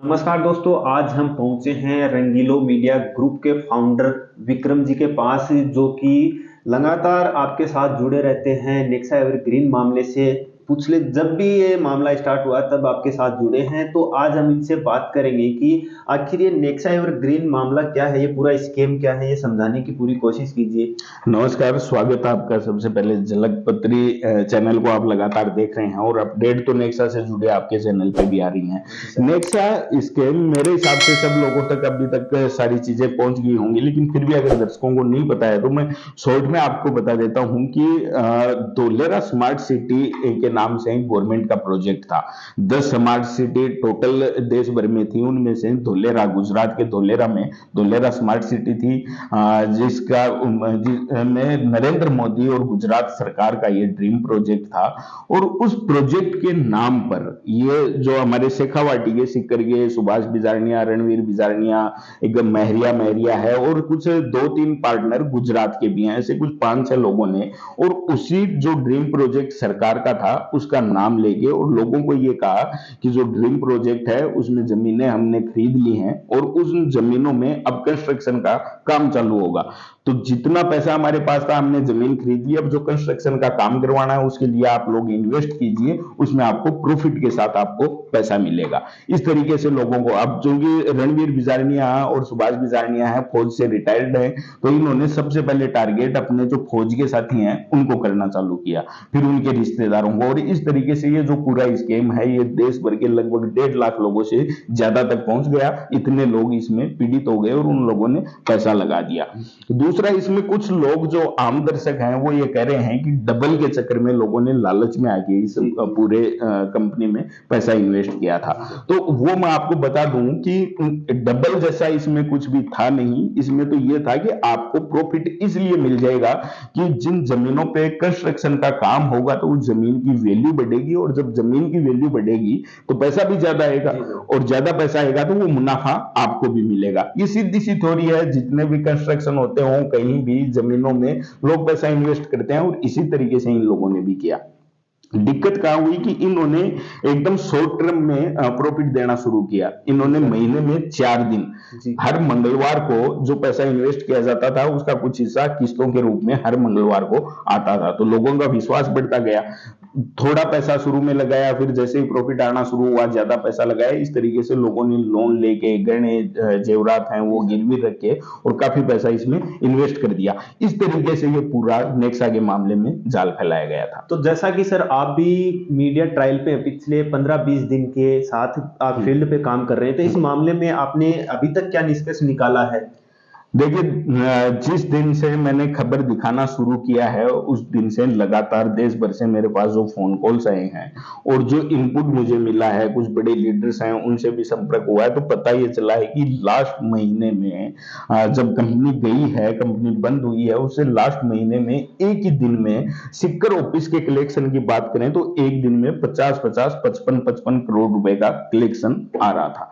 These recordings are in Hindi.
नमस्कार दोस्तों, आज हम पहुंचे हैं रंगीलो मीडिया ग्रुप के फाउंडर विक्रम जी के पास, जो कि लगातार आपके साथ जुड़े रहते हैं नेक्सा एवरग्रीन मामले से। पिछले जब भी ये मामला स्टार्ट हुआ तब आपके साथ जुड़े हैं, तो आज हम इनसे बात करेंगे कि आखिर ये नेक्सा एवरग्रीन मामला क्या है, ये पूरा स्कीम क्या है, ये समझाने की पूरी कोशिश कीजिए। नमस्कार, स्वागत है आपका। सबसे पहले झलक पत्री चैनल को आप लगातार देख रहे हैं और अपडेट तो नेक्सा से जुड़े आपके चैनल पे भी आ रही हैं। नेक्सा स्कीम मेरे हिसाब से सब लोगों तक अभी तक सारी चीजें पहुंच गई होंगी, लेकिन फिर भी अगर दर्शकों को नहीं पता है तो मैं शॉर्ट में आपको बता देता हूं कि धोलेरा स्मार्ट सिटी के नाम से गवर्नमेंट का प्रोजेक्ट था। 10 स्मार्ट सिटी टोटल देश भर में थी, उनमें से धोलेरा, गुजरात के धोलेरा में धोलेरा स्मार्ट सिटी थी, जिसका में नरेंद्र मोदी और गुजरात सरकार का ये ड्रीम प्रोजेक्ट था। और उस प्रोजेक्ट के नाम पर ये जो हमारे शेखावाटी के सिक्कर के सुभाष बिजारनिया, रणवीर बिजारनिया, एक महरिया महरिया है और कुछ 2-3 पार्टनर गुजरात के भी हैं, ऐसे कुछ 5-6 लोगों ने और उसी जो ड्रीम प्रोजेक्ट सरकार का था उसका नाम लेके और लोगों को ये कहा कि जो ड्रीम प्रोजेक्ट है उसमें जमीनें हमने खरीद ली हैं और उस जमीनों में अब कंस्ट्रक्शन का काम चालू होगा। तो जितना पैसा हमारे पास था हमने जमीन खरीद ली, अब जो कंस्ट्रक्शन का काम करवाना है उसके लिए आप लोग इन्वेस्ट कीजिए, उसमें आपको प्रॉफिट के साथ आपको पैसा मिलेगा। इस तरीके से लोगों को, अब जो कि रणवीर बिजारनिया और सुभाष बिजारनिया है फौज से रिटायर्ड है, तो इन्होंने सबसे पहले टारगेट अपने जो फौज के साथी हैं उनको करना चालू किया, फिर उनके रिश्तेदारों को, और इस तरीके से ये जो पूरा स्कीम है ये देश भर के लगभग 1.5 लाख लोगों से ज्यादा तक पहुंच गया। इतने लोग इसमें पीड़ित हो गए और उन लोगों ने पैसा लगा दिया। दूसरा, इसमें कुछ लोग जो आम दर्शक हैं वो ये कह रहे हैं कि डबल के चक्कर में लोगों ने लालच में आके इस पूरे कंपनी में पैसा इन्वेस्ट किया था। तो वो मैं आपको बता दूं कि डबल जैसा इसमें कुछ भी था नहीं। इसमें तो ये था कि आपको प्रॉफिट इसलिए मिल जाएगा कि जिन जमीनों पे कंस्ट्रक्शन का काम होगा तो उस जमीन की वैल्यू बढ़ेगी, और जब जमीन की वैल्यू बढ़ेगी तो पैसा भी ज्यादा आएगा, और ज्यादा पैसा आएगा तो वो मुनाफा आपको भी मिलेगा। ये सीधी सी थ्योरी है। जितने भी कंस्ट्रक्शन होते हो कहीं भी जमीनों में लोग पैसा इन्वेस्ट करते हैं, और इसी तरीके से इन लोगों ने भी किया। दिक्कत कहां हुई कि इन्होंने एकदम शॉर्ट टर्म में प्रॉफिट देना शुरू किया। इन्होंने महीने में 4 दिन, हर मंगलवार को जो पैसा इन्वेस्ट किया जाता था उसका कुछ हिस्सा किस्तों के रूप में हर मंगलवार को आता था। तो लोगों का विश्वास बढ़ता गया। थोड़ा पैसा शुरू में लगाया, फिर जैसे ही प्रॉफिट आना शुरू हुआ ज्यादा पैसा लगाया। इस तरीके से लोगों ने लोन लेके, गहने जेवरात हैं वो गिरवी रख के और काफी पैसा इसमें इन्वेस्ट कर दिया। इस तरीके से ये पूरा नेक्सा के मामले में जाल फैलाया गया था। तो जैसा कि सर आप भी मीडिया ट्रायल पे पिछले 15-20 दिन के साथ आप फील्ड पे काम कर रहे हैं, तो इस मामले में आपने अभी तक क्या निष्कर्ष निकाला है? देखिए, जिस दिन से मैंने खबर दिखाना शुरू किया है उस दिन से लगातार देश भर से मेरे पास जो फोन कॉल्स आए हैं और जो इनपुट मुझे मिला है, कुछ बड़े लीडर्स हैं उनसे भी संपर्क हुआ है, तो पता ये चला है कि लास्ट महीने में जब कंपनी गई है, कंपनी बंद हुई है, उससे लास्ट महीने में एक ही दिन में सिक्कर ऑफिस के कलेक्शन की बात करें तो एक दिन में 50-50, 55-55 करोड़ रुपए का कलेक्शन आ रहा था।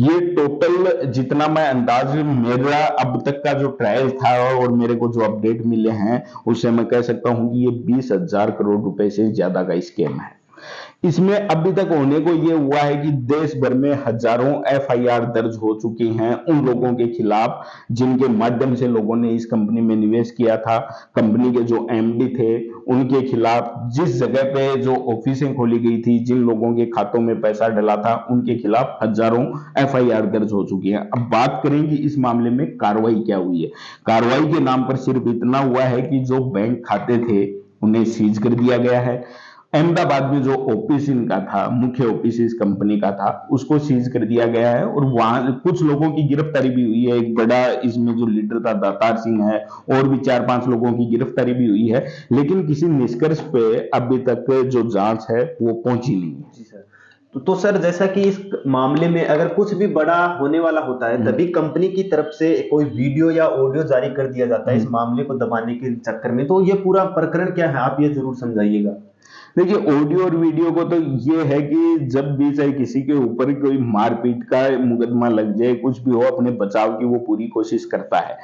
ये टोटल जितना मैं अंदाज, मेरा अब तक का जो ट्रायल था और मेरे को जो अपडेट मिले हैं उससे मैं कह सकता हूं कि ये 20,000 करोड़ रुपए से ज्यादा का स्कैम है। इसमें अभी तक होने को ये हुआ है कि देश भर में हजारों एफआईआर दर्ज हो चुकी हैं उन लोगों के खिलाफ जिनके माध्यम से लोगों ने इस कंपनी में निवेश किया था। कंपनी के जो एमडी थे उनके खिलाफ, जिस जगह पे जो ऑफिसें खोली गई थी, जिन लोगों के खातों में पैसा डला था, उनके खिलाफ हजारों एफआईआर दर्ज हो चुकी है। अब बात करें कि इस मामले में कार्रवाई क्या हुई है। कार्रवाई के नाम पर सिर्फ इतना हुआ है कि जो बैंक खाते थे उन्हें सीज कर दिया गया है। अहमदाबाद में जो ऑफिस इनका था, मुख्य ऑफिस इस कंपनी का था, उसको सीज कर दिया गया है और वहां कुछ लोगों की गिरफ्तारी भी हुई है। एक बड़ा इसमें जो लीडर था दातार सिंह है, और भी 4-5 लोगों की गिरफ्तारी भी हुई है, लेकिन किसी निष्कर्ष पे अभी तक जो जांच है वो पहुंची नहीं है। जी सर। तो सर, जैसा कि इस मामले में अगर कुछ भी बड़ा होने वाला होता है तभी कंपनी की तरफ से कोई वीडियो या ऑडियो जारी कर दिया जाता है इस मामले को दबाने के चक्कर में, तो ये पूरा प्रकरण क्या है, आप ये जरूर समझाइएगा। देखिए, ऑडियो और वीडियो को तो ये है कि जब भी चाहे किसी के ऊपर कोई मारपीट का मुकदमा लग जाए, कुछ भी हो, अपने बचाव की वो पूरी कोशिश करता है।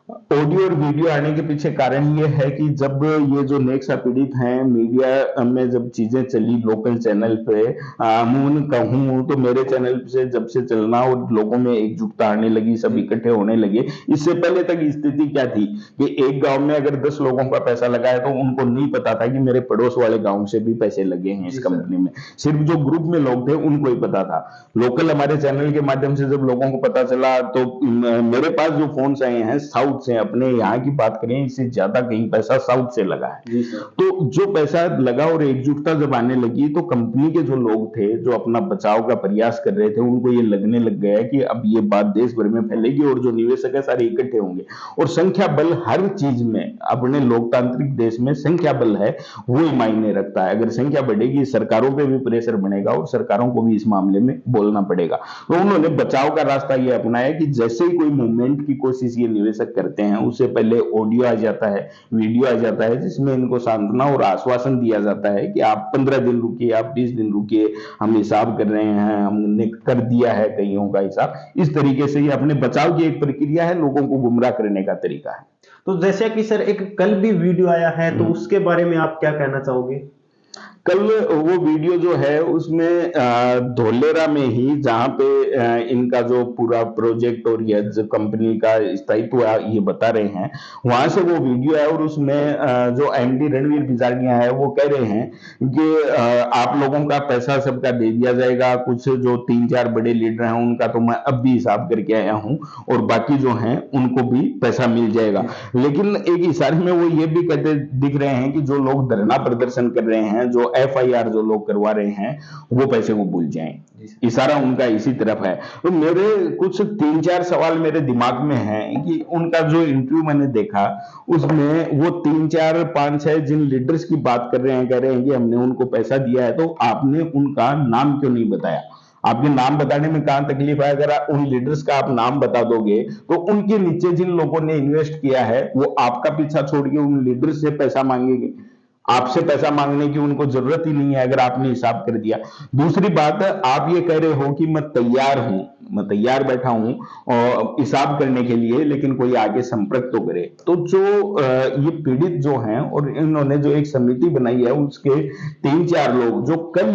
ऑडियो और वीडियो आने के पीछे कारण ये है कि जब ये जो नेक्सा पीड़ित हैं, मीडिया में जब चीजें चली लोकल चैनल पे, अमूमन कहूँ तो मेरे चैनल से जब से चलना और लोगों में एकजुटता आने लगी, सब इकट्ठे होने लगे। इससे पहले तक स्थिति क्या थी कि एक गांव में अगर 10 लोगों का पैसा लगा है तो उनको नहीं पता था कि मेरे पड़ोस वाले गांव से भी पैसे लगे हैं इस कंपनी में। सिर्फ जो ग्रुप में लोग थे उनको ही पता था। लोकल हमारे चैनल के माध्यम से जब लोगों को पता चला तो मेरे पास जो फोन आए हैं साउथ से, अपने यहाँ की बात करें, इससे ज्यादा कहीं पैसा साउथ से लगा है। तो जो पैसा लगा और एकजुटता जब आने लगी तो कंपनी के जो लोग थे जो अपना बचाव का प्रयास कर रहे थे, उनको ये लगने लग गया कि अब ये बात देश भर में फैलेगी और जो निवेशक है सारे इकट्ठे होंगे। और संख्या बल हर चीज में, अपने लोकतांत्रिक देश में संख्या बल है वो ही मायने रखता है। अगर संख्या बढ़ेगी सरकारों पे भी प्रेशर बनेगा और सरकारों को भी इस मामले में बोलना पड़ेगा। तो उन्होंने बचाव का रास्ता ये अपनाया कि जैसे ही कोई मूवमेंट की कोशिश ये निवेशक करते हैं उससे पहले ऑडियो आ जाता है, वीडियो आ जाता है, जिसमें इनको सांत्वना और आश्वासन दिया जाता है कि आप 15 दिन रुकिए, आप 20 दिन रुकिए, हम हिसाब कर रहे हैं, हमने कर दिया है कईयों का हिसाब। इस तरीके से ये अपने बचाव की एक प्रक्रिया है, लोगों को गुमराह करने का तरीका है। तो जैसे कि सर एक कल भी वीडियो आया है, तो उसके बारे में आप क्या कहना चाहोगे? कल वो वीडियो जो है उसमें धोलेरा में ही, जहां पे इनका जो पूरा प्रोजेक्ट और ये जो कंपनी का स्थायित्व ये बता रहे हैं, वहां से वो वीडियो है। और उसमें जो एमडी रणवीर बिजारिया है वो कह रहे हैं कि आप लोगों का पैसा सबका दे दिया जाएगा, कुछ जो 3-4 बड़े लीडर हैं उनका तो मैं अब भी हिसाब करके आया हूं, और बाकी जो हैं उनको भी पैसा मिल जाएगा। लेकिन एक इशारे में वो ये भी कहते दिख रहे हैं कि जो लोग धरना प्रदर्शन कर रहे हैं, जो एफआईआर जो लोग करवा रहे हैं, वो पैसे को भूल जाएं। इशारा उनका इसी तरफ है। तो मेरे कुछ 3-4 सवाल मेरे दिमाग में हैं कि उनका जो इंटरव्यू मैंने देखा उसमें वो 3-4-5-6 जिन लीडर्स की बात कर रहे हैं, कह रहे हैं कि हमने उनको पैसा दिया है, तो आपने उनका नाम क्यों नहीं बताया? आपके नाम बताने में कहां तकलीफ है? अगर आप उन लीडर्स का आप नाम बता दोगे तो उनके नीचे जिन लोगों ने इन्वेस्ट किया है वो आपका पीछा छोड़ के उन लीडर्स से पैसा मांगेंगे। आपसे पैसा मांगने की उनको जरूरत ही नहीं है अगर आपने हिसाब कर दिया। दूसरी बात, आप ये कह रहे हो कि मैं तैयार हूं, मैं तैयार बैठा हूं और हिसाब करने के लिए, लेकिन कोई आगे संपर्क तो करे। तो जो ये पीड़ित जो हैं और इन्होंने जो एक समिति बनाई है उसके 3-4 लोग जो कल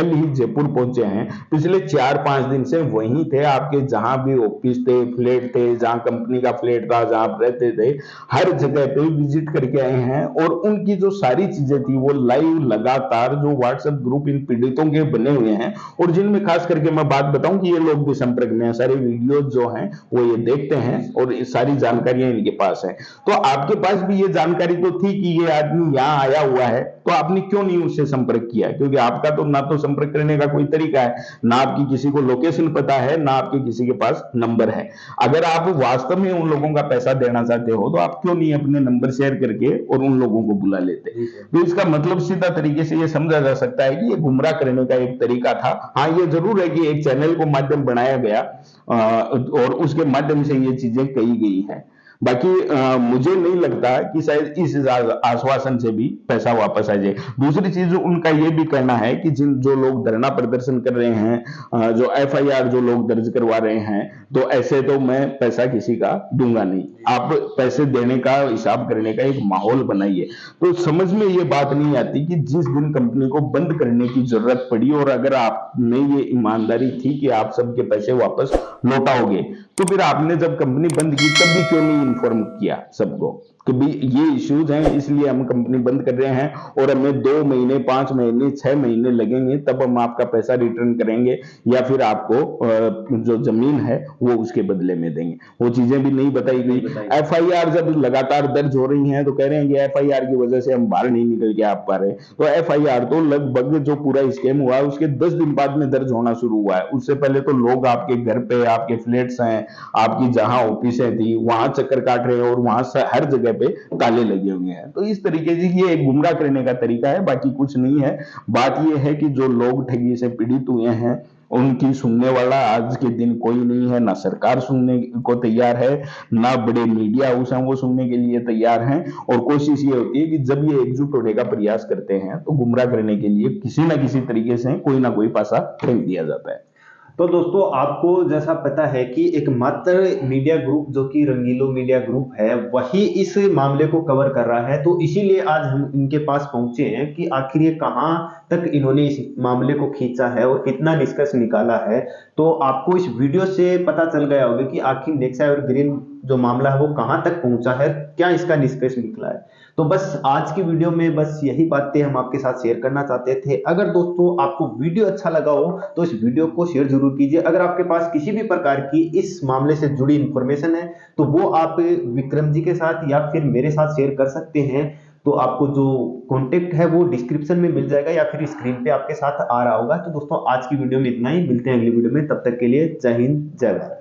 ही जयपुर पहुंचे हैं, पिछले 4-5 दिन से वहीं थे, आपके जहां भी ऑफिस थे, फ्लैट थे, जहां कंपनी का फ्लैट था, जहां आप रहते थे, हर जगह पे विजिट करके आए हैं। और उनकी जो सारी चीजें थी वो लाइव लगातार जो व्हाट्सएप ग्रुप इन पीड़ितों के बने हुए हैं, और जिनमें खास करके मैं बात बताऊं कि ये लोग भी संपर्क में हैं, सारे वीडियो जो हैं वो ये देखते हैं और सारी जानकारियां इनके पास है। तो आपके पास भी ये जानकारी तो थी कि ये आदमी यहाँ आया हुआ है, तो आपने क्यों नहीं उससे संपर्क किया? क्योंकि आपका तो ना तो संपर्क करने का कोई तरीका है, ना आपकी किसी को लोकेशन पता है, ना आपके किसी के पास नंबर है। अगर आप वास्तव में उन लोगों का पैसा देना चाहते हो तो आप क्यों नहीं अपने नंबर शेयर करके और उन लोगों को बुला लेते? तो इसका मतलब सीधा तरीके से ये समझा जा सकता है कि ये गुमराह करने का एक तरीका था। हाँ, ये जरूर है कि एक चैनल को माध्यम बनाया गया और उसके माध्यम से ये चीजें कही गई है। बाकी मुझे नहीं लगता कि शायद इस आश्वासन से भी पैसा वापस आ जाए। दूसरी चीज उनका ये भी कहना है कि जो लोग धरना प्रदर्शन कर रहे हैं, जो एफआईआर जो लोग दर्ज करवा रहे हैं, तो ऐसे तो मैं पैसा किसी का दूंगा नहीं। आप पैसे देने का, हिसाब करने का एक माहौल बनाइए। तो समझ में ये बात नहीं आती कि जिस दिन कंपनी को बंद करने की जरूरत पड़ी और अगर आप में ये ईमानदारी थी कि आप सबके पैसे वापस लौटाओगे, तो फिर आपने जब कंपनी बंद की तब भी क्यों नहीं इन्फॉर्म किया सबको कि भी ये इश्यूज हैं, इसलिए हम कंपनी बंद कर रहे हैं और हमें 2 महीने, 5 महीने, 6 महीने लगेंगे, तब हम आपका पैसा रिटर्न करेंगे या फिर आपको जो जमीन है वो उसके बदले में देंगे। वो चीजें भी नहीं बताई गई। एफआईआर जब लगातार दर्ज हो रही हैं तो कह रहे हैं कि एफआईआर की वजह से हम बाहर नहीं निकल के आ पा रहे। तो एफआईआर तो लगभग जो पूरा स्कैम हुआ है उसके 10 दिन बाद में दर्ज होना शुरू हुआ है। उससे पहले तो लोग आपके घर पे, आपके फ्लैट्स हैं, आपकी जहां ऑफिसें थी वहां चक्कर काट रहे हैं और वहां हर जगह पे ताले लगे हुए हैं। तो इस तरीके से ये एक गुमराह करने का तरीका है, बाकी कुछ नहीं है। बात ये है कि जो लोग ठगी से पीड़ित हुए हैं उनकी सुनने वाला आज के दिन कोई नहीं है। ना सरकार सुनने को तैयार है, ना बड़े मीडिया हाउस हैं वो सुनने के लिए तैयार हैं। और कोशिश ये होती है कि जब ये एकजुट होने का प्रयास करते हैं तो गुमराह करने के लिए किसी ना किसी तरीके से कोई ना कोई पासा फेंक दिया जाता है। तो दोस्तों आपको जैसा पता है कि एकमात्र मीडिया ग्रुप जो कि रंगीलो मीडिया ग्रुप है वही इस मामले को कवर कर रहा है, तो इसीलिए आज हम इनके पास पहुंचे हैं कि आखिर ये कहां तक इन्होंने इस मामले को खींचा है और कितना निष्कर्ष निकाला है। तो आपको इस वीडियो से पता चल गया होगा कि आखिर नेक्सा एवरग्रीन जो मामला है वो कहां तक पहुंचा है, क्या इसका निष्कर्ष निकला है। तो बस आज की वीडियो में बस यही बातें हम आपके साथ शेयर करना चाहते थे। अगर दोस्तों आपको वीडियो अच्छा लगा हो तो इस वीडियो को शेयर जरूर कीजिए। अगर आपके पास किसी भी प्रकार की इस मामले से जुड़ी इंफॉर्मेशन है तो वो आप विक्रम जी के साथ या फिर मेरे साथ शेयर कर सकते हैं। तो आपको जो कॉन्टेक्ट है वो डिस्क्रिप्शन में मिल जाएगा या फिर स्क्रीन पे आपके साथ आ रहा होगा। तो दोस्तों आज की वीडियो में इतना ही, मिलते हैं अगली वीडियो में, तब तक के लिए जय हिंद जय भारत।